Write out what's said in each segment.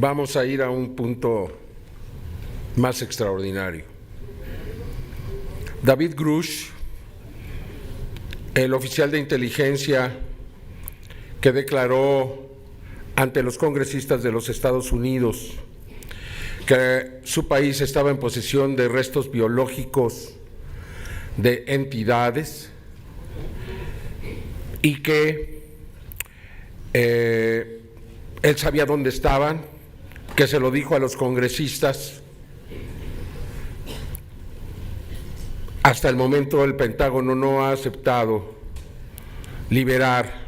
Vamos a ir a un punto más extraordinario. David Grusch, el oficial de inteligencia que declaró ante los congresistas de los Estados Unidos que su país estaba en posesión de restos biológicos de entidades y que él sabía dónde estaban, que se lo dijo a los congresistas. Hasta el momento el Pentágono no ha aceptado liberar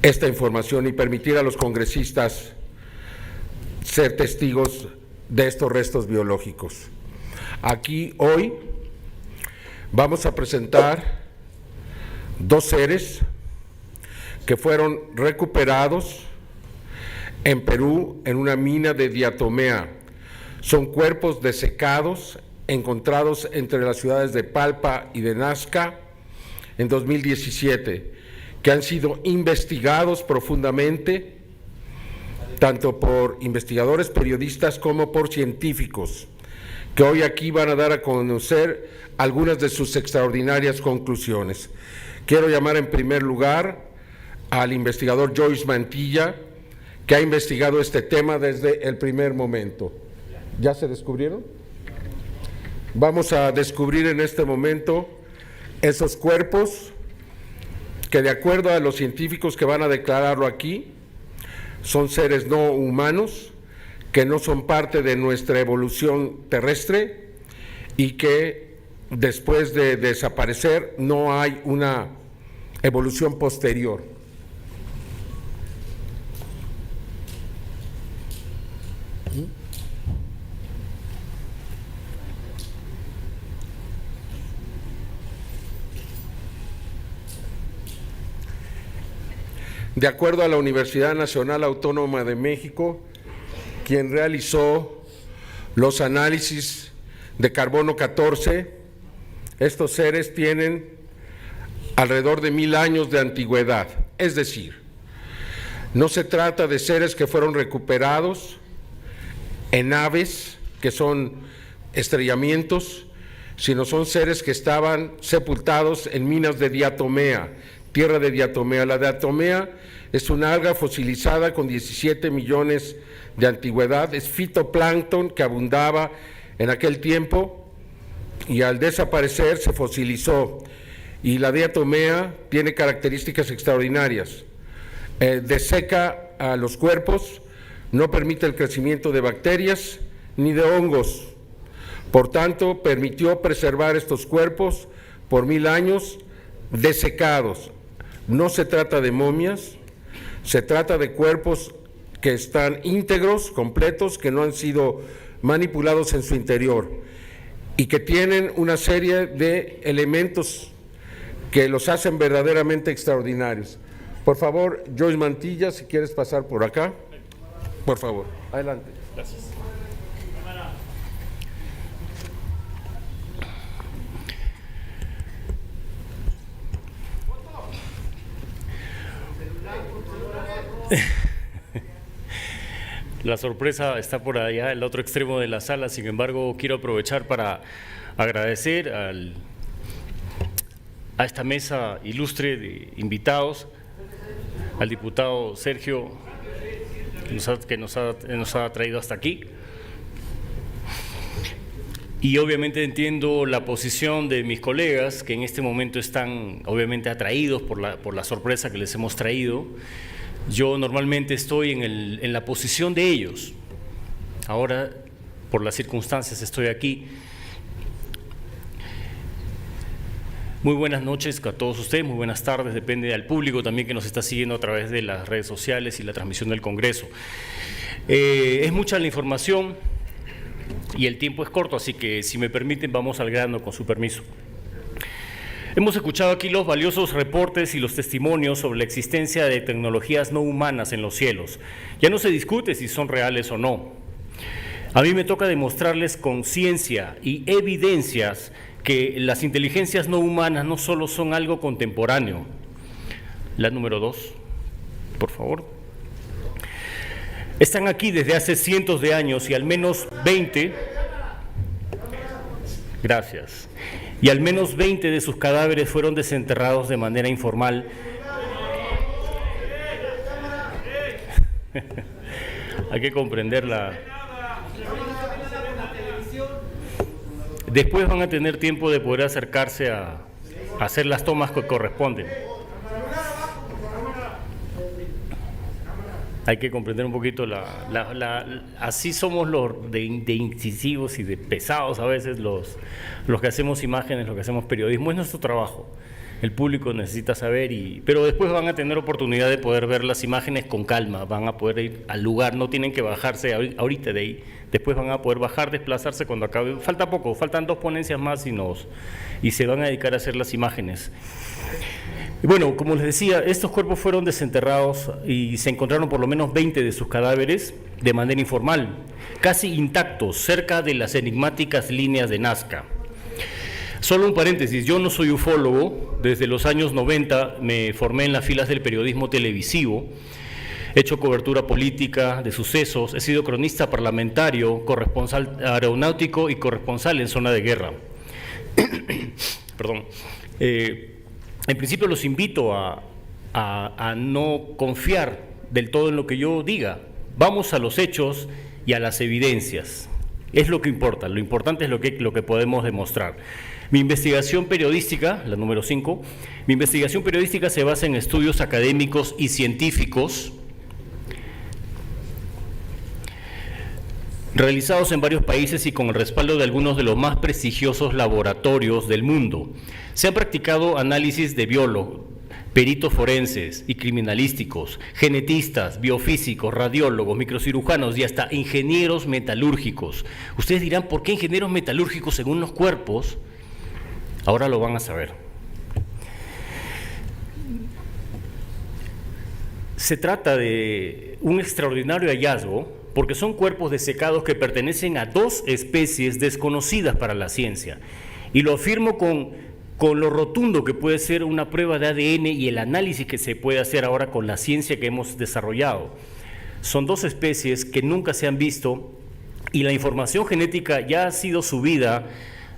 esta información y permitir a los congresistas ser testigos de estos restos biológicos. Aquí hoy vamos a presentar dos seres que fueron recuperados en Perú en una mina de diatomea. Son cuerpos desecados encontrados entre las ciudades de Palpa y de Nazca en 2017, que han sido investigados profundamente, tanto por investigadores, periodistas, como por científicos, que hoy aquí van a dar a conocer algunas de sus extraordinarias conclusiones. Quiero llamar en primer lugar al investigador Joyce Mantilla, que ha investigado este tema desde el primer momento. ¿Ya se descubrieron? Vamos a descubrir en este momento esos cuerpos que, de acuerdo a los científicos que van a declararlo aquí, son seres no humanos, que no son parte de nuestra evolución terrestre y que después de desaparecer no hay una evolución posterior. De acuerdo a la Universidad Nacional Autónoma de México, quien realizó los análisis de carbono 14, estos seres tienen alrededor de 1000 años de antigüedad. Es decir, no se trata de seres que fueron recuperados en naves, que son estrellamientos, sino son seres que estaban sepultados en minas de diatomea, tierra de diatomea. La diatomea es una alga fosilizada con 17 millones de antigüedad, es fitoplancton que abundaba en aquel tiempo y al desaparecer se fosilizó. Y la diatomea tiene características extraordinarias. Deseca a los cuerpos, no permite el crecimiento de bacterias ni de hongos. Por tanto, permitió preservar estos cuerpos por 1000 años desecados. No se trata de momias, se trata de cuerpos que están íntegros, completos, que no han sido manipulados en su interior y que tienen una serie de elementos que los hacen verdaderamente extraordinarios. Por favor, Joyce Mantilla, si quieres pasar por acá, por favor, adelante. Gracias. La sorpresa está por allá, el otro extremo de la sala. Sin embargo, quiero aprovechar para agradecer a esta mesa ilustre de invitados, al diputado Sergio, que nos ha traído hasta aquí. Y obviamente entiendo la posición de mis colegas, que en este momento están obviamente atraídos por la sorpresa que les hemos traído. Yo normalmente estoy en la posición de ellos. Ahora, por las circunstancias, estoy aquí. Muy buenas noches a todos ustedes, muy buenas tardes, depende del público también que nos está siguiendo a través de las redes sociales y la transmisión del Congreso. Es mucha la información y el tiempo es corto, así que si me permiten vamos al grano con su permiso. Hemos escuchado aquí los valiosos reportes y los testimonios sobre la existencia de tecnologías no humanas en los cielos. Ya no se discute si son reales o no. A mí me toca demostrarles con ciencia y evidencias que las inteligencias no humanas no solo son algo contemporáneo. La número 2, por favor. están aquí desde hace cientos de años y al menos 20, gracias, y al menos 20 de sus cadáveres fueron desenterrados de manera informal. Hay que comprenderla. Después van a tener tiempo de poder acercarse a hacer las tomas que corresponden. Hay que comprender un poquito así somos los de incisivos y de pesados a veces los que hacemos imágenes, los que hacemos periodismo. Es nuestro trabajo. El público necesita saber, pero después van a tener oportunidad de poder ver las imágenes con calma, van a poder ir al lugar, no tienen que bajarse ahorita de ahí, después van a poder bajar, desplazarse cuando acabe. Falta poco, faltan 2 ponencias más y se van a dedicar a hacer las imágenes. Y bueno, como les decía, estos cuerpos fueron desenterrados y se encontraron por lo menos 20 de sus cadáveres de manera informal, casi intactos, cerca de las enigmáticas líneas de Nazca. Solo un paréntesis, yo no soy ufólogo, desde los años 90 me formé en las filas del periodismo televisivo, he hecho cobertura política de sucesos, he sido cronista parlamentario, corresponsal aeronáutico y corresponsal en zona de guerra. Perdón. En principio los invito a no confiar del todo en lo que yo diga. Vamos a los hechos y a las evidencias. Es lo que importa, lo importante es lo que podemos demostrar. Mi investigación periodística, la número 5, mi investigación periodística se basa en estudios académicos y científicos realizados en varios países y con el respaldo de algunos de los más prestigiosos laboratorios del mundo. Se han practicado análisis de biólogos, peritos forenses y criminalísticos, genetistas, biofísicos, radiólogos, microcirujanos y hasta ingenieros metalúrgicos. Ustedes dirán, ¿por qué ingenieros metalúrgicos según los cuerpos? Ahora lo van a saber. Se trata de un extraordinario hallazgo porque son cuerpos desecados que pertenecen a 2 especies desconocidas para la ciencia. Y lo afirmo con lo rotundo que puede ser una prueba de ADN y el análisis que se puede hacer ahora con la ciencia que hemos desarrollado. Son 2 especies que nunca se han visto y la información genética ya ha sido subida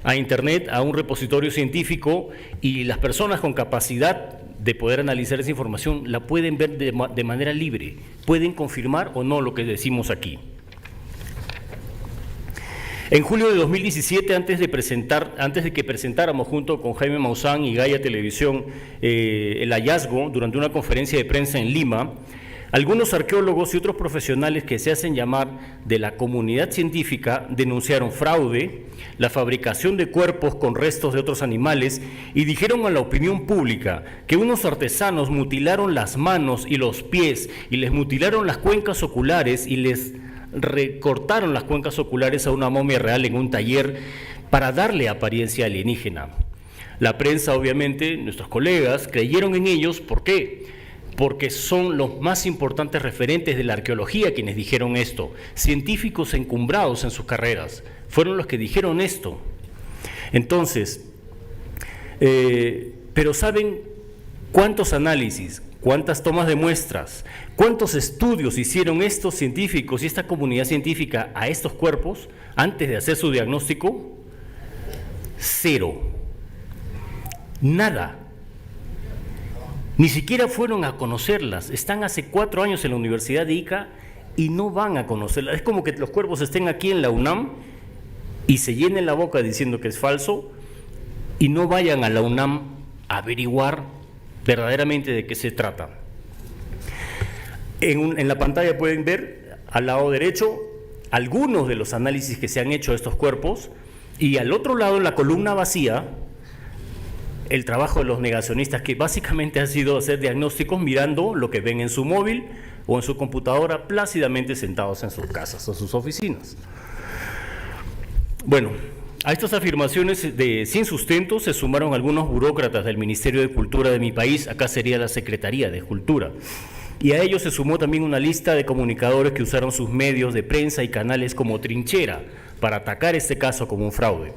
a Internet, a un repositorio científico, y las personas con capacidad de poder analizar esa información la pueden ver de manera libre, pueden confirmar o no lo que decimos aquí. En julio de 2017, antes de que presentáramos junto con Jaime Maussan y Gaia Televisión el hallazgo durante una conferencia de prensa en Lima, algunos arqueólogos y otros profesionales que se hacen llamar de la comunidad científica denunciaron fraude, la fabricación de cuerpos con restos de otros animales y dijeron a la opinión pública que unos artesanos mutilaron las manos y los pies y les mutilaron las cuencas oculares y les recortaron las cuencas oculares a una momia real en un taller para darle apariencia alienígena. La prensa, obviamente, nuestros colegas, creyeron en ellos. ¿Por qué? Porque son los más importantes referentes de la arqueología quienes dijeron esto, científicos encumbrados en sus carreras, fueron los que dijeron esto. Entonces, pero ¿saben cuántos análisis, cuántas tomas de muestras, cuántos estudios hicieron estos científicos y esta comunidad científica a estos cuerpos antes de hacer su diagnóstico? 0. Nada. Ni siquiera fueron a conocerlas. Están hace 4 años en la Universidad de Ica y no van a conocerlas. Es como que los cuerpos estén aquí en la UNAM y se llenen la boca diciendo que es falso y no vayan a la UNAM a averiguar verdaderamente de qué se trata. En la pantalla pueden ver al lado derecho algunos de los análisis que se han hecho de estos cuerpos y al otro lado, en la columna vacía, el trabajo de los negacionistas, que básicamente ha sido hacer diagnósticos mirando lo que ven en su móvil o en su computadora, plácidamente sentados en sus casas o sus oficinas. Bueno, a estas afirmaciones sin sustento se sumaron algunos burócratas del Ministerio de Cultura de mi país, acá sería la Secretaría de Cultura, y a ellos se sumó también una lista de comunicadores que usaron sus medios de prensa y canales como trinchera para atacar este caso como un fraude.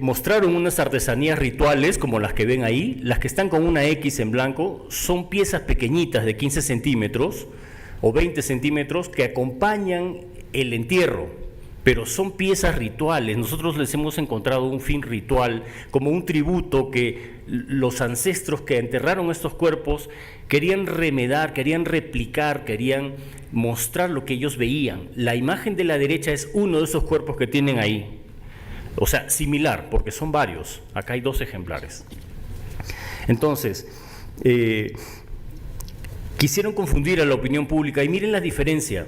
Mostraron unas artesanías rituales como las que ven ahí, las que están con una X en blanco, son piezas pequeñitas de 15 centímetros, o 20 centímetros que acompañan el entierro, pero son piezas rituales. Nosotros les hemos encontrado un fin ritual, como un tributo que los ancestros que enterraron estos cuerpos querían remedar, querían replicar, querían mostrar lo que ellos veían. La imagen de la derecha es uno de esos cuerpos que tienen ahí, o sea, similar, porque son varios. Acá hay 2 ejemplares. Entonces, quisieron confundir a la opinión pública y miren la diferencia.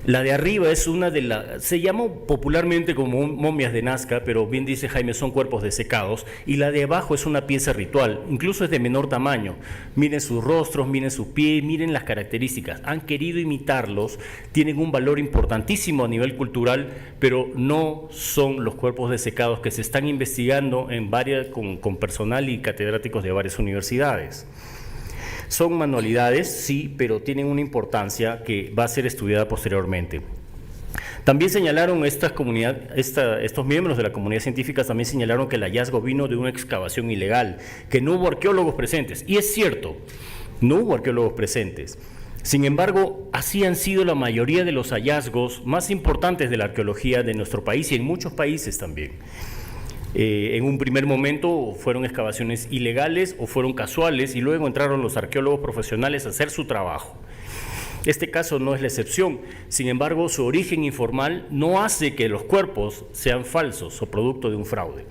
La de arriba es una de las, se llamó popularmente como momias de Nazca, pero bien dice Jaime, son cuerpos desecados, y la de abajo es una pieza ritual, incluso es de menor tamaño. Miren sus rostros, miren sus pies, miren las características. Han querido imitarlos, tienen un valor importantísimo a nivel cultural, pero no son los cuerpos desecados que se están investigando en con personal y catedráticos de varias universidades. Son manualidades, sí, pero tienen una importancia que va a ser estudiada posteriormente. También señalaron estos miembros de la comunidad científica, también señalaron que el hallazgo vino de una excavación ilegal, que no hubo arqueólogos presentes. Y es cierto, no hubo arqueólogos presentes. Sin embargo, así han sido la mayoría de los hallazgos más importantes de la arqueología de nuestro país y en muchos países también. En un primer momento fueron excavaciones ilegales o fueron casuales y luego entraron los arqueólogos profesionales a hacer su trabajo. Este caso no es la excepción, sin embargo su origen informal no hace que los cuerpos sean falsos o producto de un fraude.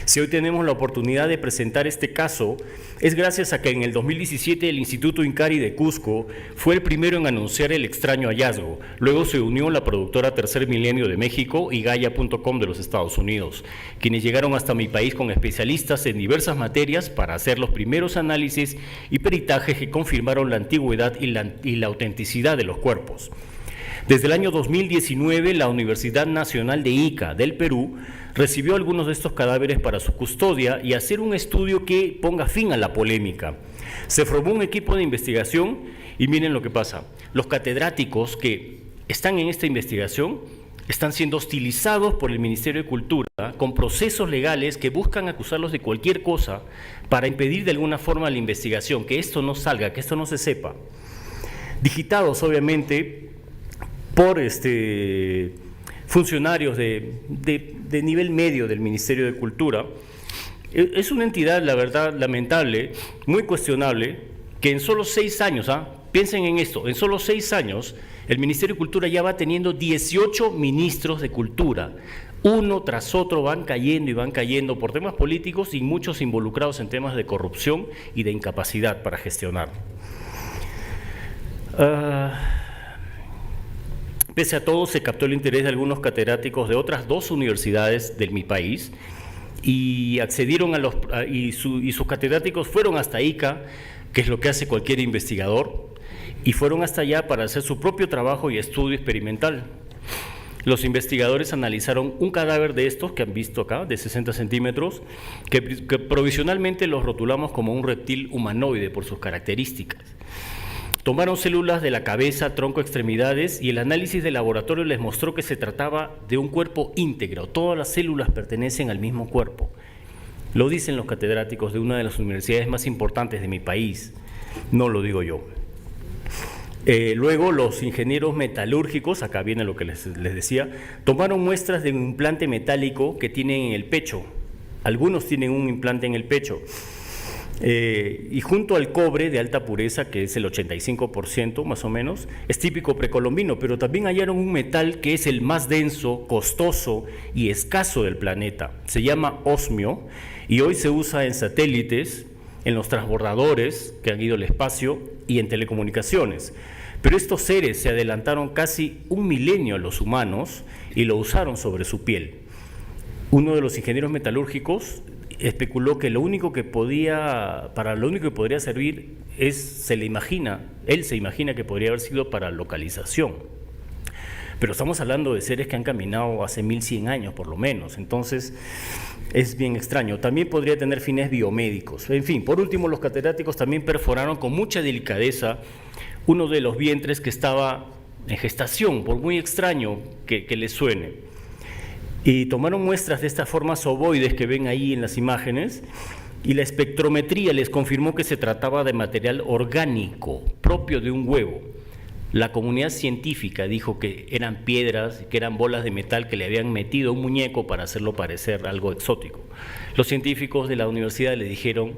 Si hoy tenemos la oportunidad de presentar este caso, es gracias a que en el 2017 el Instituto Incaри de Cusco fue el primero en anunciar el extraño hallazgo. Luego se unió la productora Tercer Milenio de México y Gaia.com de los Estados Unidos, quienes llegaron hasta mi país con especialistas en diversas materias para hacer los primeros análisis y peritajes que confirmaron la antigüedad y la autenticidad de los cuerpos. Desde el año 2019, la Universidad Nacional de Ica del Perú recibió algunos de estos cadáveres para su custodia y hacer un estudio que ponga fin a la polémica. Se formó un equipo de investigación y miren lo que pasa. Los catedráticos que están en esta investigación están siendo hostilizados por el Ministerio de Cultura con procesos legales que buscan acusarlos de cualquier cosa para impedir de alguna forma la investigación, que esto no salga, que esto no se sepa. Digitados, obviamente, por funcionarios de nivel medio del Ministerio de Cultura. Es una entidad, la verdad, lamentable, muy cuestionable, que en solo 6 años, piensen en esto, en solo 6 años, el Ministerio de Cultura ya va teniendo 18 ministros de Cultura. Uno tras otro van cayendo por temas políticos y muchos involucrados en temas de corrupción y de incapacidad para gestionar. Pese a todo, se captó el interés de algunos catedráticos de otras 2 universidades de mi país y accedieron y sus catedráticos fueron hasta Ica, que es lo que hace cualquier investigador, y fueron hasta allá para hacer su propio trabajo y estudio experimental. Los investigadores analizaron un cadáver de estos que han visto acá, de 60 centímetros, que provisionalmente los rotulamos como un reptil humanoide por sus características. Tomaron células de la cabeza, tronco, extremidades y el análisis de laboratorio les mostró que se trataba de un cuerpo íntegro. Todas las células pertenecen al mismo cuerpo. Lo dicen los catedráticos de una de las universidades más importantes de mi país, no lo digo yo. Luego los ingenieros metalúrgicos, acá viene lo que les decía, tomaron muestras de un implante metálico que tienen en el pecho. Algunos tienen un implante en el pecho. Y junto al cobre de alta pureza, que es el 85% más o menos, es típico precolombino, pero también hallaron un metal que es el más denso, costoso y escaso del planeta. Se llama osmio y hoy se usa en satélites, en los transbordadores que han ido al espacio y en telecomunicaciones. Pero estos seres se adelantaron casi 1 milenio a los humanos y lo usaron sobre su piel. Uno de los ingenieros metalúrgicos especuló que lo único que podría servir él se imagina que podría haber sido para localización. Pero estamos hablando de seres que han caminado hace 1100 años por lo menos, entonces es bien extraño. También podría tener fines biomédicos. En fin, por último, los catedráticos también perforaron con mucha delicadeza uno de los vientres que estaba en gestación, por muy extraño que les suene. Y tomaron muestras de estas formas ovoides que ven ahí en las imágenes y la espectrometría les confirmó que se trataba de material orgánico propio de un huevo. La comunidad científica dijo que eran piedras, que eran bolas de metal que le habían metido a un muñeco para hacerlo parecer algo exótico. Los científicos de la universidad le dijeron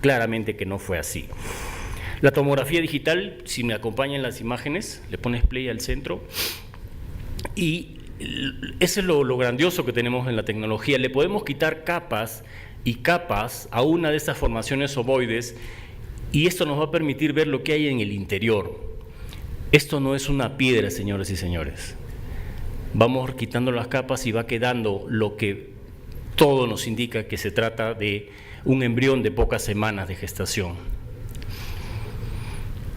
claramente que no fue así. La tomografía digital, si me acompañan las imágenes, le pones play al centro, y eso es lo grandioso que tenemos en la tecnología. Le podemos quitar capas y capas a una de estas formaciones ovoides, y esto nos va a permitir ver lo que hay en el interior. Esto no es una piedra, señores y señores. Vamos quitando las capas y va quedando lo que todo nos indica que se trata de un embrión de pocas semanas de gestación.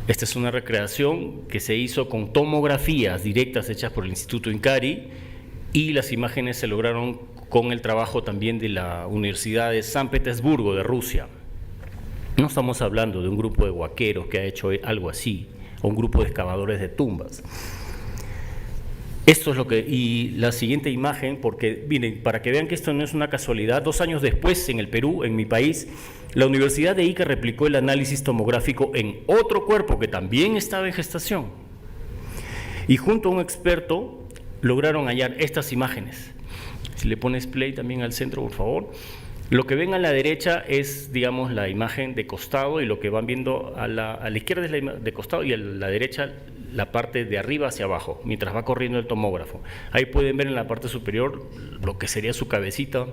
Esta es una recreación que se hizo con tomografías directas hechas por el Instituto Incari, y las imágenes se lograron con el trabajo también de la Universidad de San Petersburgo de Rusia. No estamos hablando de un grupo de huaqueros que ha hecho algo así, o un grupo de excavadores de tumbas. Esto es lo que, y la siguiente imagen, porque miren, para que vean que esto no es una casualidad, 2 años después en el Perú, en mi país, la Universidad de Ica replicó el análisis tomográfico en otro cuerpo que también estaba en gestación. Y junto a un experto lograron hallar estas imágenes. Si le pones play también al centro, por favor. Lo que ven a la derecha es, digamos, la imagen de costado, y lo que van viendo a la izquierda es la de costado, y a la derecha la parte de arriba hacia abajo, mientras va corriendo el tomógrafo. Ahí pueden ver en la parte superior lo que sería su cabecita,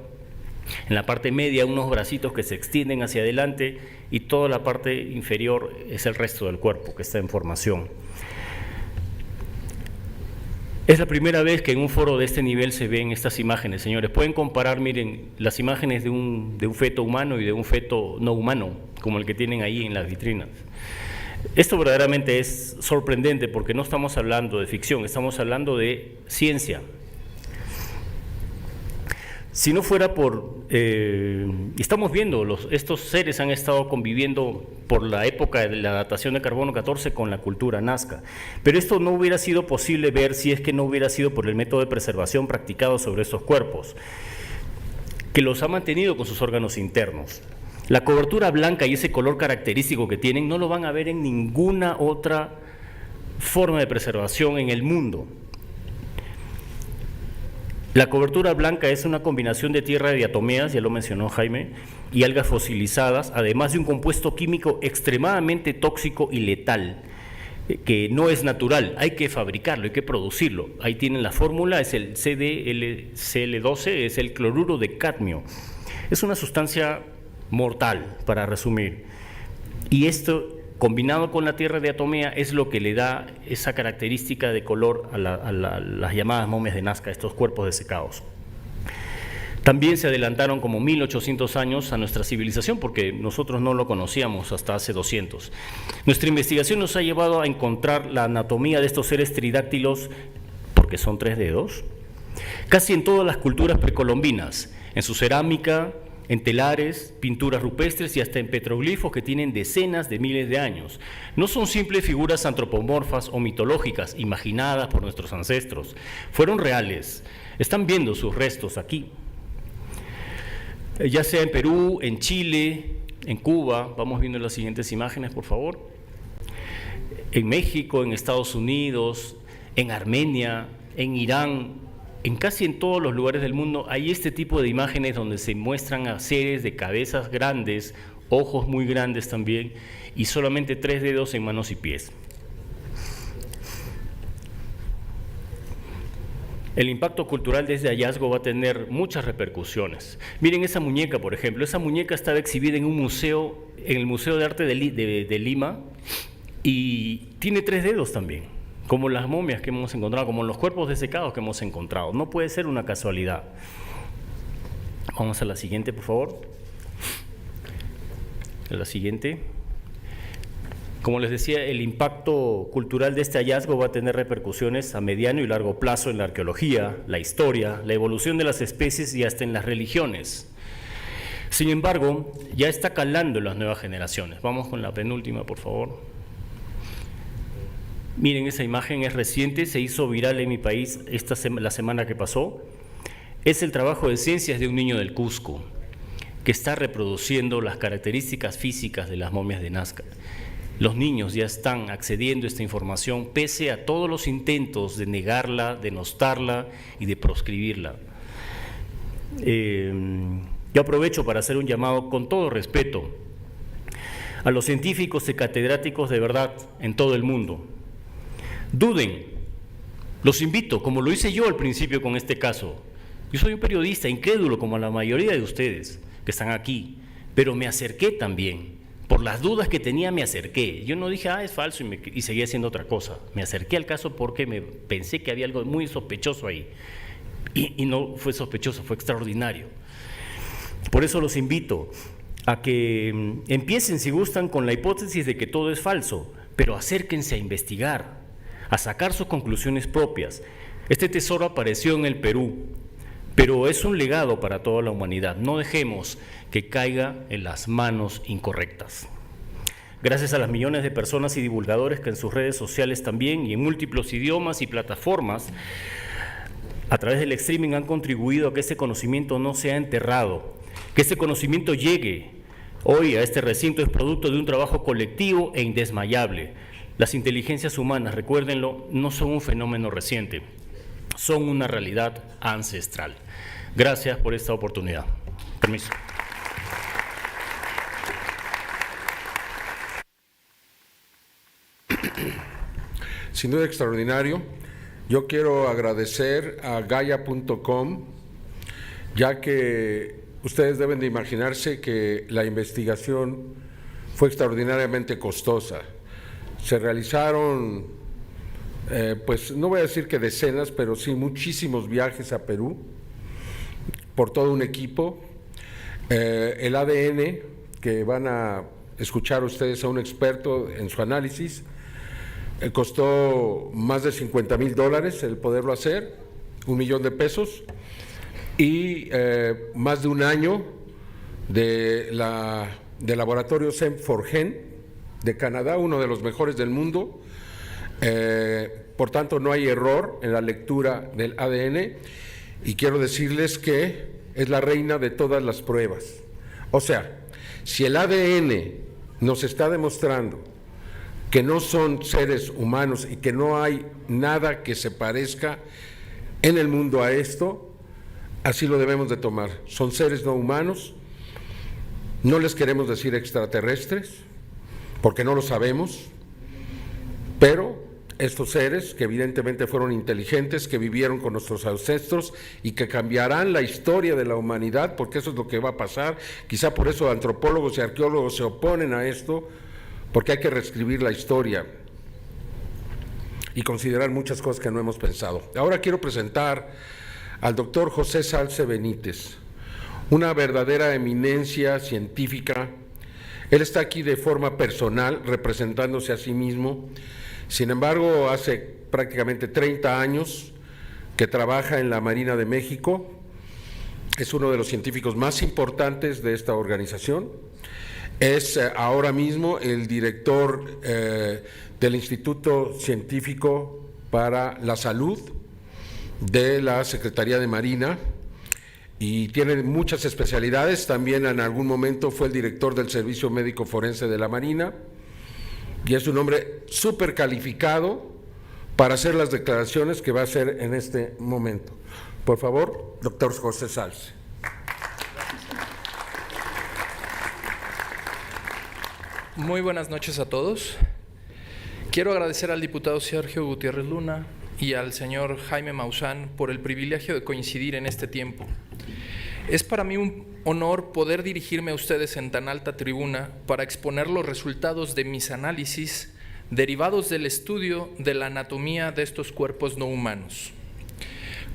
en la parte media unos bracitos que se extienden hacia adelante, y toda la parte inferior es el resto del cuerpo que está en formación. Es la primera vez que en un foro de este nivel se ven estas imágenes, señores. Pueden comparar, miren, las imágenes de un feto humano y de un feto no humano, como el que tienen ahí en las vitrinas. Esto verdaderamente es sorprendente, porque no estamos hablando de ficción, estamos hablando de ciencia. Si no fuera por, estamos viendo, estos seres han estado conviviendo por la época de la datación de carbono 14 con la cultura nazca, pero esto no hubiera sido posible ver si es que no hubiera sido por el método de preservación practicado sobre estos cuerpos, que los ha mantenido con sus órganos internos. La cobertura blanca y ese color característico que tienen no lo van a ver en ninguna otra forma de preservación en el mundo. La cobertura blanca es una combinación de tierra de diatomeas, ya lo mencionó Jaime, y algas fosilizadas, además de un compuesto químico extremadamente tóxico y letal, que no es natural, hay que fabricarlo, hay que producirlo. Ahí tienen la fórmula, es el CdCl12, es el cloruro de cadmio. Es una sustancia mortal, para resumir. Y esto, combinado con la tierra de diatomea, es lo que le da esa característica de color a las llamadas momias de Nazca, estos cuerpos desecados. También se adelantaron como 1800 años a nuestra civilización, porque nosotros no lo conocíamos hasta hace 200. Nuestra investigación nos ha llevado a encontrar la anatomía de estos seres tridáctilos, porque son 3 dedos, casi en todas las culturas precolombinas, en su cerámica, en telares, pinturas rupestres y hasta en petroglifos que tienen decenas de miles de años. No son simples figuras antropomorfas o mitológicas imaginadas por nuestros ancestros. Fueron reales. Están viendo sus restos aquí. Ya sea en Perú, en Chile, en Cuba. Vamos viendo las siguientes imágenes, por favor. En México, en Estados Unidos, en Armenia, en Irán. En casi en todos los lugares del mundo hay este tipo de imágenes donde se muestran a seres de cabezas grandes, ojos muy grandes también, y solamente 3 dedos en manos y pies. El impacto cultural de este hallazgo va a tener muchas repercusiones. Miren esa muñeca, por ejemplo. Esa muñeca estaba exhibida en un museo, en el Museo de Arte de Lima, y tiene 3 dedos también, como las momias que hemos encontrado, como los cuerpos desecados que hemos encontrado. No puede ser una casualidad. Vamos a la siguiente, por favor. A la siguiente. Como les decía, el impacto cultural de este hallazgo va a tener repercusiones a mediano y largo plazo en la arqueología, la historia, la evolución de las especies y hasta en las religiones. Sin embargo, ya está calando en las nuevas generaciones. Vamos con la penúltima, por favor. Miren, esa imagen es reciente, se hizo viral en mi país la semana que pasó. Es el trabajo de ciencias de un niño del Cusco, que está reproduciendo las características físicas de las momias de Nazca. Los niños ya están accediendo a esta información pese a todos los intentos de negarla, de denostarla y de proscribirla. Yo aprovecho para hacer un llamado con todo respeto a los científicos y catedráticos de verdad en todo el mundo. Duden, los invito, como lo hice yo al principio con este caso. Yo soy un periodista incrédulo como la mayoría de ustedes que están aquí, pero me acerqué también. Por las dudas que tenía me acerqué. Yo no dije, es falso y seguí haciendo otra cosa. Me acerqué al caso porque pensé que había algo muy sospechoso ahí. Y no fue sospechoso, fue extraordinario. Por eso los invito a que empiecen, si gustan, con la hipótesis de que todo es falso, pero acérquense a investigar, a sacar sus conclusiones propias. Este tesoro apareció en el Perú, pero es un legado para toda la humanidad. No dejemos que caiga en las manos incorrectas. Gracias a las millones de personas y divulgadores que en sus redes sociales también y en múltiples idiomas y plataformas a través del streaming han contribuido a que este conocimiento no sea enterrado, que este conocimiento llegue hoy a este recinto, es producto de un trabajo colectivo e indesmayable. Las inteligencias humanas, recuérdenlo, no son un fenómeno reciente, son una realidad ancestral. Gracias por esta oportunidad. Permiso. Sin duda extraordinario. Yo quiero agradecer a Gaia.com, ya que ustedes deben de imaginarse que la investigación fue extraordinariamente costosa. Se realizaron, pues no voy a decir que decenas, pero sí muchísimos viajes a Perú por todo un equipo. El ADN, que van a escuchar ustedes a un experto en su análisis, costó más de $50,000 el poderlo hacer, $1 millón, y más de un año del laboratorio Sem4Gen de Canadá, uno de los mejores del mundo. Por tanto, no hay error en la lectura del ADN, y quiero decirles que es la reina de todas las pruebas. O sea, si el ADN nos está demostrando que no son seres humanos y que no hay nada que se parezca en el mundo a esto, así lo debemos de tomar. Son seres no humanos, no les queremos decir extraterrestres, porque no lo sabemos, pero estos seres que evidentemente fueron inteligentes, que vivieron con nuestros ancestros y que cambiarán la historia de la humanidad, porque eso es lo que va a pasar. Quizá por eso antropólogos y arqueólogos se oponen a esto, porque hay que reescribir la historia y considerar muchas cosas que no hemos pensado. Ahora quiero presentar al doctor José Salce Benítez, una verdadera eminencia científica. Él está aquí de forma personal, representándose a sí mismo. Sin embargo, hace prácticamente 30 años que trabaja en la Marina de México. Es uno de los científicos más importantes de esta organización. Es ahora mismo el director del Instituto Científico para la Salud de la Secretaría de Marina, y tiene muchas especialidades. También en algún momento fue el director del Servicio Médico Forense de la Marina, y es un hombre súper calificado para hacer las declaraciones que va a hacer en este momento. Por favor, doctor José Salce. Muy buenas noches a todos. Quiero agradecer al diputado Sergio Gutiérrez Luna y al señor Jaime Maussan por el privilegio de coincidir en este tiempo. Es para mí un honor poder dirigirme a ustedes en tan alta tribuna para exponer los resultados de mis análisis derivados del estudio de la anatomía de estos cuerpos no humanos.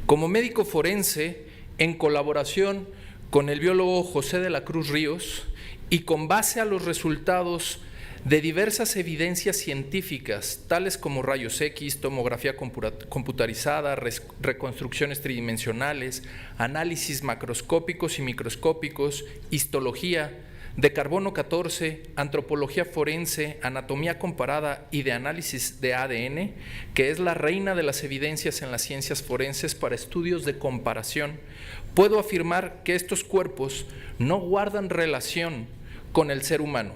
Como médico forense, en colaboración con el biólogo José de la Cruz Ríos, y con base a los resultados de diversas evidencias científicas, tales como rayos X, tomografía computarizada, reconstrucciones tridimensionales, análisis macroscópicos y microscópicos, histología, de carbono 14, antropología forense, anatomía comparada y de análisis de ADN, que es la reina de las evidencias en las ciencias forenses para estudios de comparación, puedo afirmar que estos cuerpos no guardan relación con el ser humano.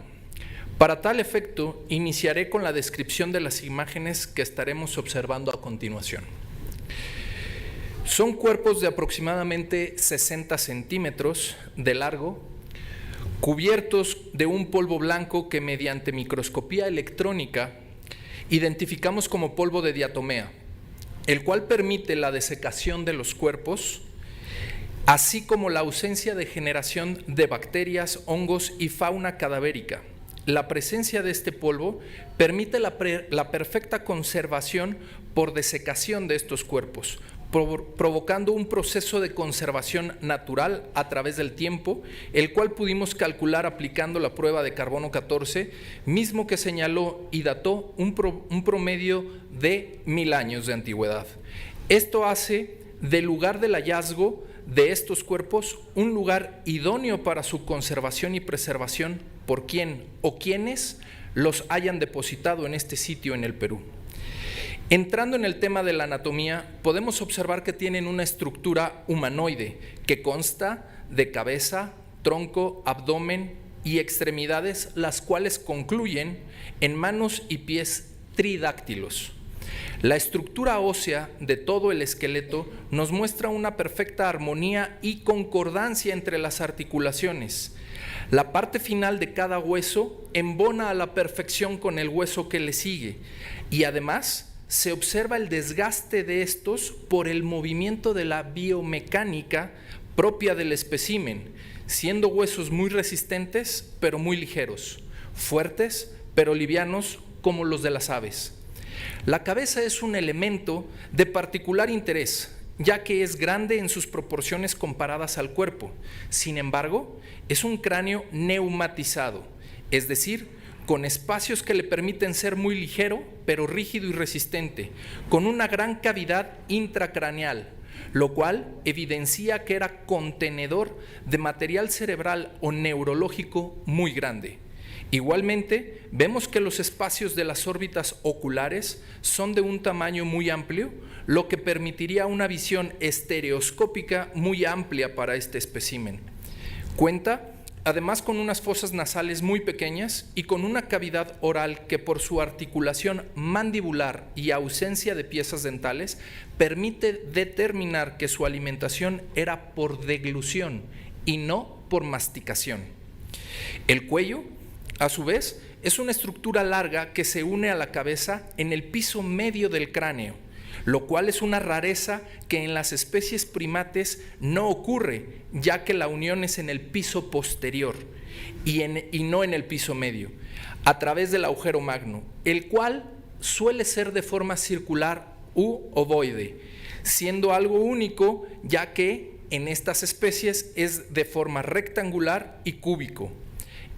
Para tal efecto, iniciaré con la descripción de las imágenes que estaremos observando a continuación. Son cuerpos de aproximadamente 60 centímetros de largo, cubiertos de un polvo blanco que mediante microscopía electrónica identificamos como polvo de diatomea, el cual permite la desecación de los cuerpos, así como la ausencia de generación de bacterias, hongos y fauna cadavérica. La presencia de este polvo permite la perfecta conservación por desecación de estos cuerpos, provocando un proceso de conservación natural a través del tiempo, el cual pudimos calcular aplicando la prueba de carbono 14, mismo que señaló y dató un promedio de 1000 años de antigüedad. Esto hace del lugar del hallazgo de estos cuerpos un lugar idóneo para su conservación y preservación por quien o quienes los hayan depositado en este sitio en el Perú. Entrando en el tema de la anatomía, podemos observar que tienen una estructura humanoide que consta de cabeza, tronco, abdomen y extremidades, las cuales concluyen en manos y pies tridáctilos. La estructura ósea de todo el esqueleto nos muestra una perfecta armonía y concordancia entre las articulaciones. La parte final de cada hueso embona a la perfección con el hueso que le sigue y además se observa el desgaste de estos por el movimiento de la biomecánica propia del espécimen, siendo huesos muy resistentes pero muy ligeros, fuertes pero livianos como los de las aves. La cabeza es un elemento de particular interés, ya que es grande en sus proporciones comparadas al cuerpo. Sin embargo, es un cráneo neumatizado, es decir, con espacios que le permiten ser muy ligero, pero rígido y resistente, con una gran cavidad intracraneal, lo cual evidencia que era contenedor de material cerebral o neurológico muy grande. Igualmente, vemos que los espacios de las órbitas oculares son de un tamaño muy amplio, lo que permitiría una visión estereoscópica muy amplia para este espécimen. Cuenta además con unas fosas nasales muy pequeñas y con una cavidad oral que por su articulación mandibular y ausencia de piezas dentales permite determinar que su alimentación era por deglución y no por masticación. El cuello, a su vez, es una estructura larga que se une a la cabeza en el piso medio del cráneo, lo cual es una rareza que en las especies primates no ocurre, ya que la unión es en el piso posterior y no en el piso medio, a través del agujero magno, el cual suele ser de forma circular u ovoide, siendo algo único, ya que en estas especies es de forma rectangular y cúbico.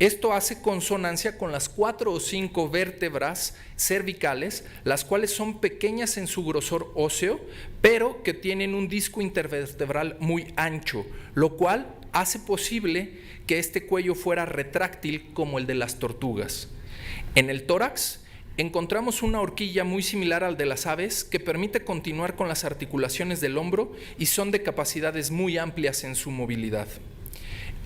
Esto hace consonancia con las 4 o 5 vértebras cervicales, las cuales son pequeñas en su grosor óseo, pero que tienen un disco intervertebral muy ancho, lo cual hace posible que este cuello fuera retráctil como el de las tortugas. En el tórax encontramos una horquilla muy similar al de las aves que permite continuar con las articulaciones del hombro y son de capacidades muy amplias en su movilidad.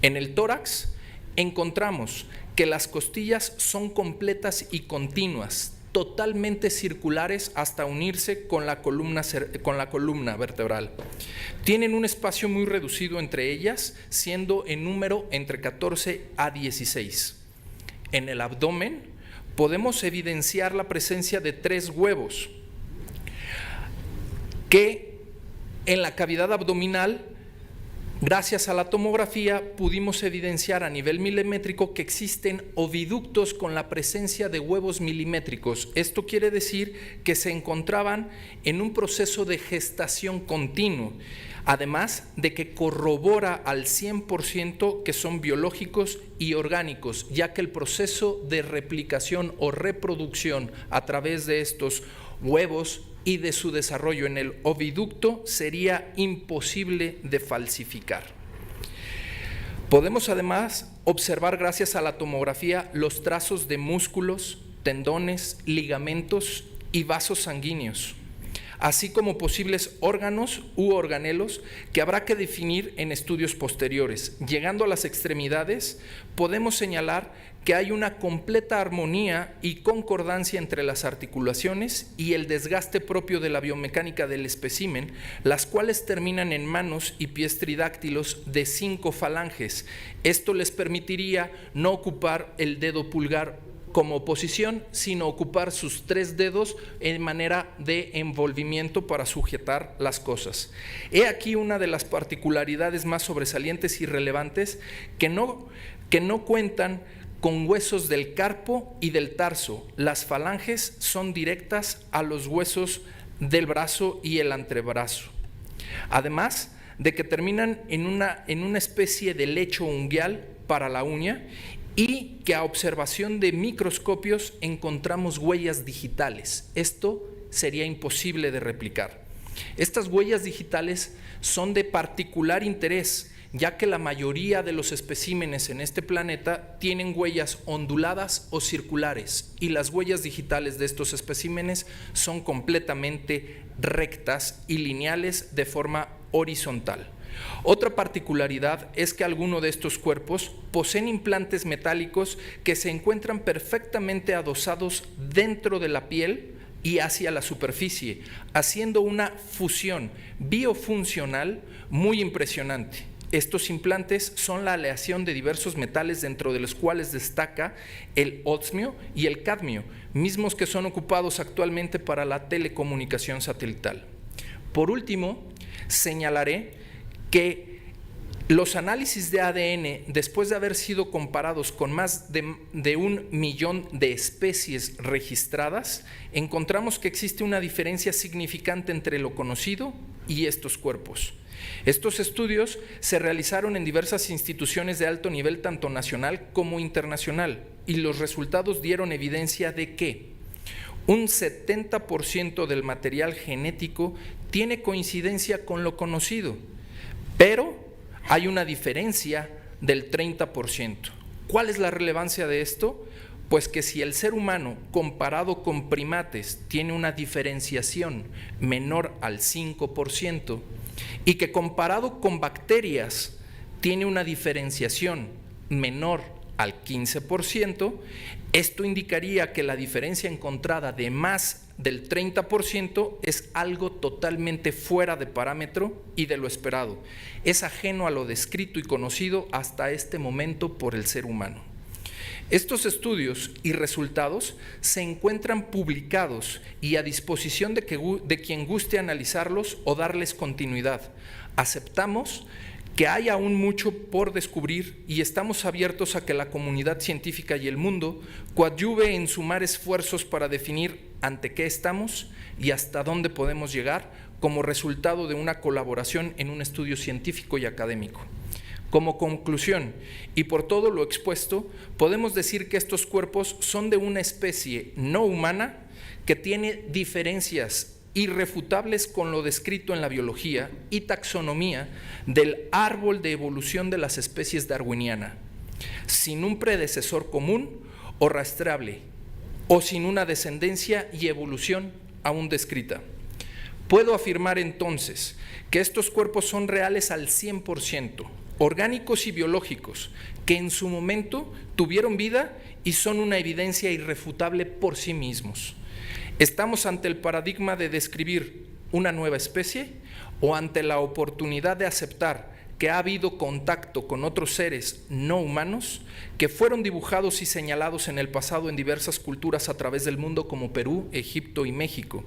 En el tórax encontramos que las costillas son completas y continuas, totalmente circulares hasta unirse con la columna vertebral. Tienen un espacio muy reducido entre ellas, siendo en número entre 14 a 16. En el abdomen podemos evidenciar la presencia de 3 huevos que en la cavidad abdominal, gracias a la tomografía, pudimos evidenciar a nivel milimétrico que existen oviductos con la presencia de huevos milimétricos. Esto quiere decir que se encontraban en un proceso de gestación continuo, además de que corrobora al 100% que son biológicos y orgánicos, ya que el proceso de replicación o reproducción a través de estos huevos y de su desarrollo en el oviducto sería imposible de falsificar. Podemos además observar, gracias a la tomografía, los trazos de músculos, tendones, ligamentos y vasos sanguíneos. así como posibles órganos u organelos que habrá que definir en estudios posteriores. Llegando a las extremidades, podemos señalar que hay una completa armonía y concordancia entre las articulaciones y el desgaste propio de la biomecánica del espécimen, las cuales terminan en manos y pies tridáctilos de 5 falanges. Esto les permitiría no ocupar el dedo pulgar como posición, sino ocupar sus 3 dedos en manera de envolvimiento para sujetar las cosas. He aquí una de las particularidades más sobresalientes y relevantes que no cuentan con huesos del carpo y del tarso. Las falanges son directas a los huesos del brazo y el antebrazo. Además de que terminan en una especie de lecho unguial para la uña, y que a observación de microscopios encontramos huellas digitales. Esto sería imposible de replicar. Estas huellas digitales son de particular interés, ya que la mayoría de los especímenes en este planeta tienen huellas onduladas o circulares, y las huellas digitales de estos especímenes son completamente rectas y lineales de forma horizontal. Otra particularidad es que algunos de estos cuerpos poseen implantes metálicos que se encuentran perfectamente adosados dentro de la piel y hacia la superficie, haciendo una fusión biofuncional muy impresionante. Estos implantes son la aleación de diversos metales, dentro de los cuales destaca el osmio y el cadmio, mismos que son ocupados actualmente para la telecomunicación satelital. Por último, señalaré que los análisis de ADN, después de haber sido comparados con más de 1 millón de especies registradas, encontramos que existe una diferencia significante entre lo conocido y estos cuerpos. Estos estudios se realizaron en diversas instituciones de alto nivel, tanto nacional como internacional, y los resultados dieron evidencia de que un 70% del material genético tiene coincidencia con lo conocido, pero hay una diferencia del 30%. ¿Cuál es la relevancia de esto? Pues que si el ser humano comparado con primates tiene una diferenciación menor al 5% y que comparado con bacterias tiene una diferenciación menor al 15%, esto indicaría que la diferencia encontrada de más del 30% es algo totalmente fuera de parámetro y de lo esperado. Es ajeno a lo descrito y conocido hasta este momento por el ser humano. Estos estudios y resultados se encuentran publicados y a disposición de quien guste analizarlos o darles continuidad. Aceptamos que hay aún mucho por descubrir y estamos abiertos a que la comunidad científica y el mundo coadyuve en sumar esfuerzos para definir ante qué estamos y hasta dónde podemos llegar como resultado de una colaboración en un estudio científico y académico. Como conclusión, y por todo lo expuesto, podemos decir que estos cuerpos son de una especie no humana que tiene diferencias irrefutables con lo descrito en la biología y taxonomía del árbol de evolución de las especies darwiniana, sin un predecesor común o rastreable, o sin una descendencia y evolución aún descrita. Puedo afirmar entonces que estos cuerpos son reales al 100%, orgánicos y biológicos, que en su momento tuvieron vida y son una evidencia irrefutable por sí mismos. ¿Estamos ante el paradigma de describir una nueva especie o ante la oportunidad de aceptar que ha habido contacto con otros seres no humanos que fueron dibujados y señalados en el pasado en diversas culturas a través del mundo como Perú, Egipto y México,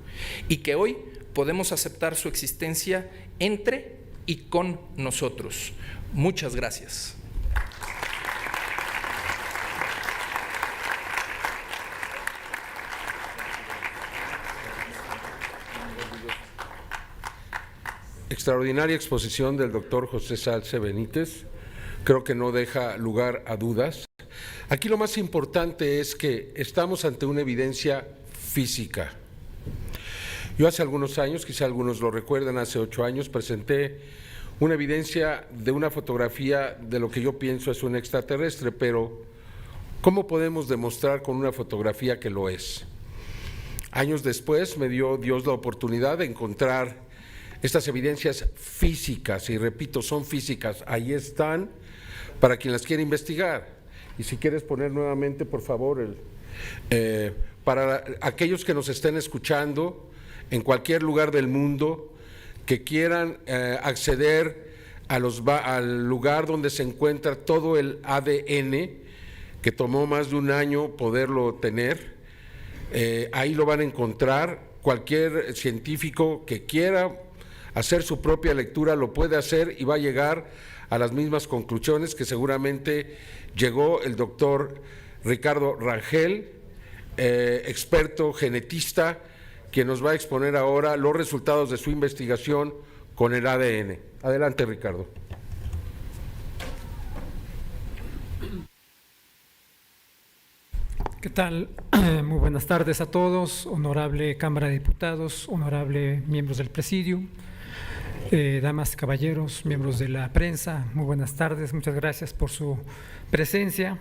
y que hoy podemos aceptar su existencia entre y con nosotros? Muchas gracias. Extraordinaria exposición del doctor José Salce Benítez, creo que no deja lugar a dudas. Aquí lo más importante es que estamos ante una evidencia física. Yo hace algunos años, quizá algunos lo recuerdan, hace 8 años presenté una evidencia de una fotografía de lo que yo pienso es un extraterrestre, pero ¿cómo podemos demostrar con una fotografía que lo es? Años después me dio Dios la oportunidad de encontrar estas evidencias físicas, y repito, son físicas, ahí están para quien las quiera investigar. Y si quieres poner nuevamente, por favor, para aquellos que nos estén escuchando en cualquier lugar del mundo, que quieran acceder al lugar donde se encuentra todo el ADN, que tomó más de un año poderlo tener, ahí lo van a encontrar. Cualquier científico que quiera hacer su propia lectura lo puede hacer y va a llegar a las mismas conclusiones que seguramente llegó el doctor Ricardo Rangel, experto genetista, quien nos va a exponer ahora los resultados de su investigación con el ADN. Adelante, Ricardo. ¿Qué tal? Muy buenas tardes a todos, honorable Cámara de Diputados, honorable miembros del Presidio, damas y caballeros, miembros de la prensa, muy buenas tardes, muchas gracias por su presencia.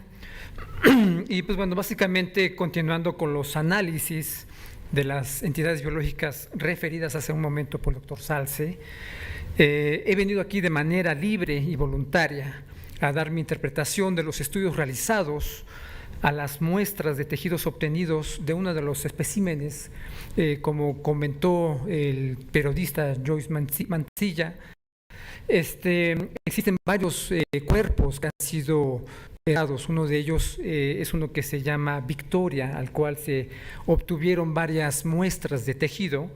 Y pues bueno, básicamente continuando con los análisis de las entidades biológicas referidas hace un momento por el doctor Salce, he venido aquí de manera libre y voluntaria a dar mi interpretación de los estudios realizados a las muestras de tejidos obtenidos de uno de los especímenes, como comentó el periodista Joyce Mancilla. Existen varios cuerpos que han sido dados. Uno de ellos es uno que se llama Victoria, al cual se obtuvieron varias muestras de tejido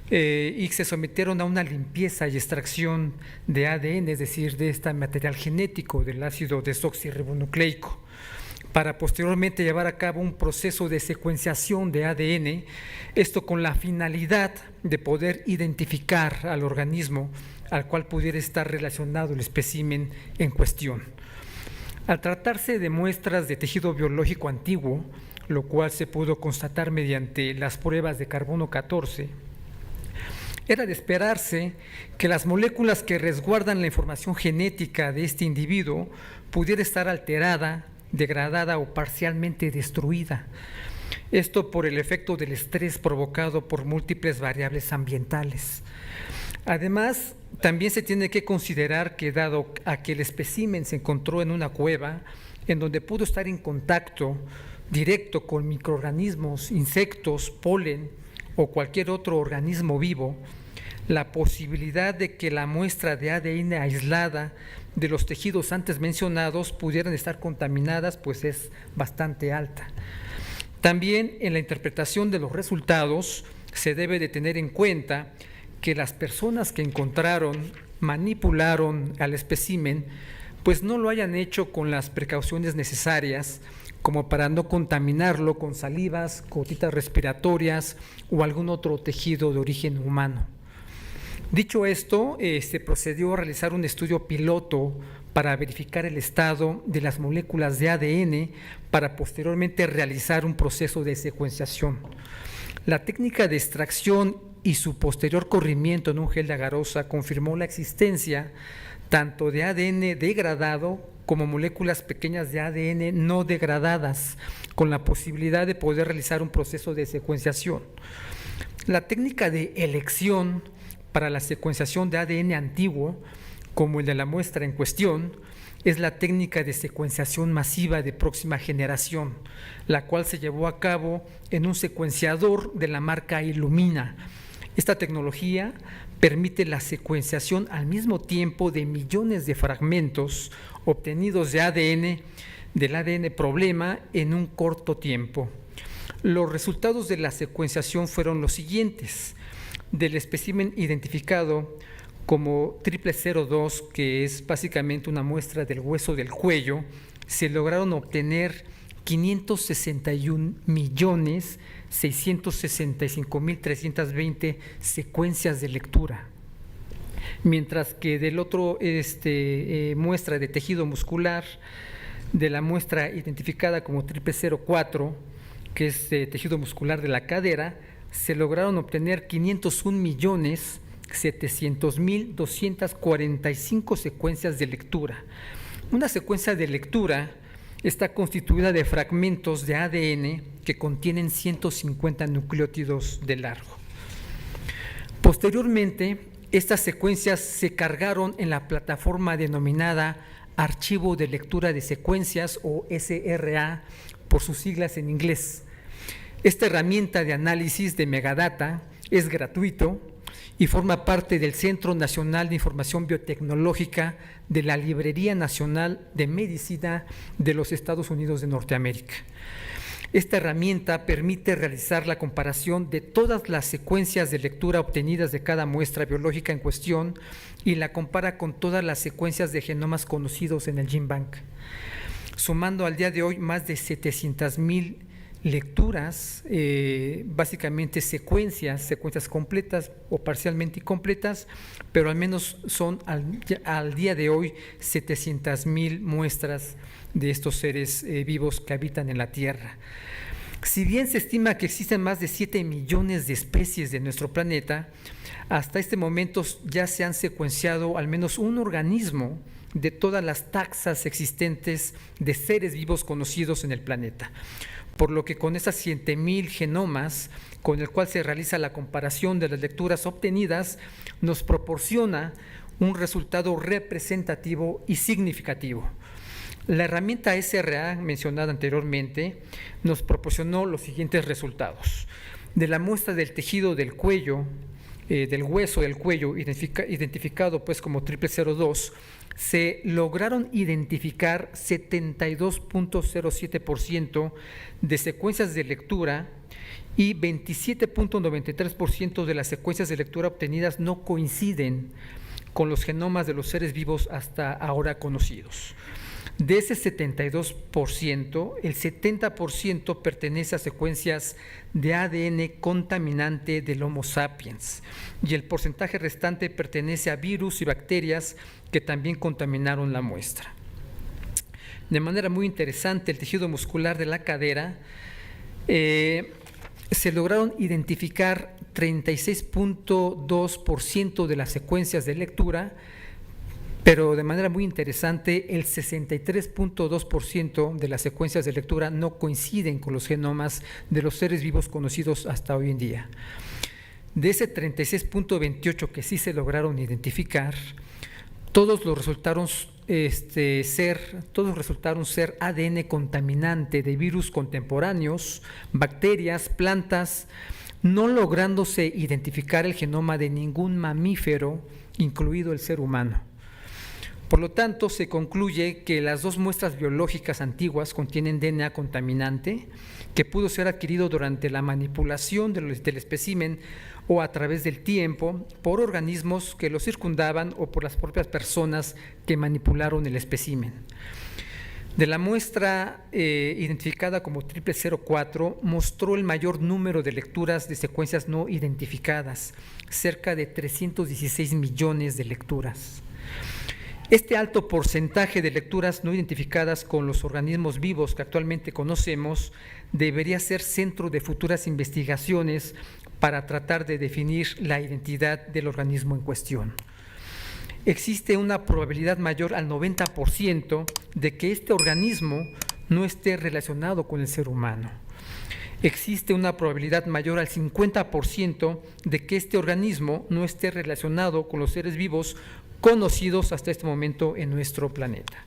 y se sometieron a una limpieza y extracción de ADN, es decir, de este material genético del ácido desoxirribonucleico, para posteriormente llevar a cabo un proceso de secuenciación de ADN, esto con la finalidad de poder identificar al organismo al cual pudiera estar relacionado el espécimen en cuestión. Al tratarse de muestras de tejido biológico antiguo, lo cual se pudo constatar mediante las pruebas de carbono 14, era de esperarse que las moléculas que resguardan la información genética de este individuo pudiera estar alterada, degradada o parcialmente destruida. Esto por el efecto del estrés provocado por múltiples variables ambientales. Además, también se tiene que considerar que, dado a que el espécimen se encontró en una cueva en donde pudo estar en contacto directo con microorganismos, insectos, polen o cualquier otro organismo vivo, la posibilidad de que la muestra de ADN aislada de los tejidos antes mencionados pudieran estar contaminadas, pues es bastante alta. También en la interpretación de los resultados se debe de tener en cuenta que las personas que encontraron, manipularon al espécimen, pues no lo hayan hecho con las precauciones necesarias como para no contaminarlo con salivas, gotitas respiratorias o algún otro tejido de origen humano. Dicho esto, se procedió a realizar un estudio piloto para verificar el estado de las moléculas de ADN para posteriormente realizar un proceso de secuenciación. La técnica de extracción y su posterior corrimiento en un gel de agarosa confirmó la existencia tanto de ADN degradado como moléculas pequeñas de ADN no degradadas, con la posibilidad de poder realizar un proceso de secuenciación. La técnica de elección para la secuenciación de ADN antiguo, como el de la muestra en cuestión, es la técnica de secuenciación masiva de próxima generación, la cual se llevó a cabo en un secuenciador de la marca Illumina. Esta tecnología permite la secuenciación al mismo tiempo de millones de fragmentos obtenidos de ADN, del ADN problema, en un corto tiempo. Los resultados de la secuenciación fueron los siguientes. Del espécimen identificado como 0002, que es básicamente una muestra del hueso del cuello, se lograron obtener 561.665.320 secuencias de lectura, mientras que del otro muestra de tejido muscular, de la muestra identificada como 0004, que es tejido muscular de la cadera, se lograron obtener 501.700.245 secuencias de lectura. Una secuencia de lectura está constituida de fragmentos de ADN que contienen 150 nucleótidos de largo. Posteriormente, estas secuencias se cargaron en la plataforma denominada Archivo de Lectura de Secuencias, o SRA, por sus siglas en inglés. Esta herramienta de análisis de megadata es gratuito y forma parte del Centro Nacional de Información Biotecnológica de la Librería Nacional de Medicina de los Estados Unidos de Norteamérica. Esta herramienta permite realizar la comparación de todas las secuencias de lectura obtenidas de cada muestra biológica en cuestión y la compara con todas las secuencias de genomas conocidos en el GenBank, sumando al día de hoy más de 700,000 lecturas, básicamente secuencias completas o parcialmente incompletas, pero al menos son al día de hoy 700,000 muestras de estos seres vivos que habitan en la Tierra. Si bien se estima que existen más de 7 millones de especies de nuestro planeta, hasta este momento ya se han secuenciado al menos un organismo de todas las taxas existentes de seres vivos conocidos en el planeta. Por lo que con esas 100,000 genomas, con el cual se realiza la comparación de las lecturas obtenidas, nos proporciona un resultado representativo y significativo. La herramienta SRA mencionada anteriormente nos proporcionó los siguientes resultados. De la muestra del tejido del cuello, del hueso del cuello, identificado pues como 0002, se lograron identificar 72.07% de secuencias de lectura y 27.93% de las secuencias de lectura obtenidas no coinciden con los genomas de los seres vivos hasta ahora conocidos. De ese 72%, el 70% pertenece a secuencias de ADN contaminante del Homo sapiens y el porcentaje restante pertenece a virus y bacterias que también contaminaron la muestra. De manera muy interesante, el tejido muscular de la cadera se lograron identificar 36.2% de las secuencias de lectura, pero de manera muy interesante, el 63.2% de las secuencias de lectura no coinciden con los genomas de los seres vivos conocidos hasta hoy en día. De ese 36.28% que sí se lograron identificar, todos resultaron ser ADN contaminante de virus contemporáneos, bacterias, plantas, no lográndose identificar el genoma de ningún mamífero, incluido el ser humano. Por lo tanto, se concluye que las dos muestras biológicas antiguas contienen DNA contaminante que pudo ser adquirido durante la manipulación del espécimen o a través del tiempo por organismos que lo circundaban o por las propias personas que manipularon el espécimen. De la muestra identificada como 0004, mostró el mayor número de lecturas de secuencias no identificadas, cerca de 316 millones de lecturas. Este alto porcentaje de lecturas no identificadas con los organismos vivos que actualmente conocemos debería ser centro de futuras investigaciones para tratar de definir la identidad del organismo en cuestión. Existe una probabilidad mayor al 90% de que este organismo no esté relacionado con el ser humano. Existe una probabilidad mayor al 50% de que este organismo no esté relacionado con los seres vivos conocidos hasta este momento en nuestro planeta.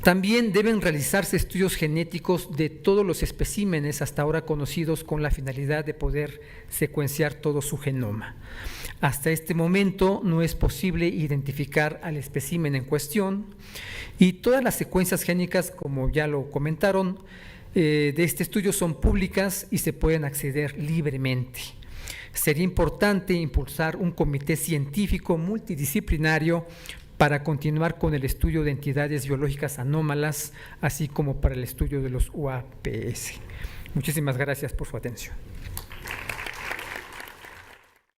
También deben realizarse estudios genéticos de todos los especímenes hasta ahora conocidos con la finalidad de poder secuenciar todo su genoma. Hasta este momento no es posible identificar al espécimen en cuestión y todas las secuencias génicas, como ya lo comentaron, de este estudio son públicas y se pueden acceder libremente. Sería importante impulsar un comité científico multidisciplinario para continuar con el estudio de entidades biológicas anómalas, así como para el estudio de los UAPS. Muchísimas gracias por su atención.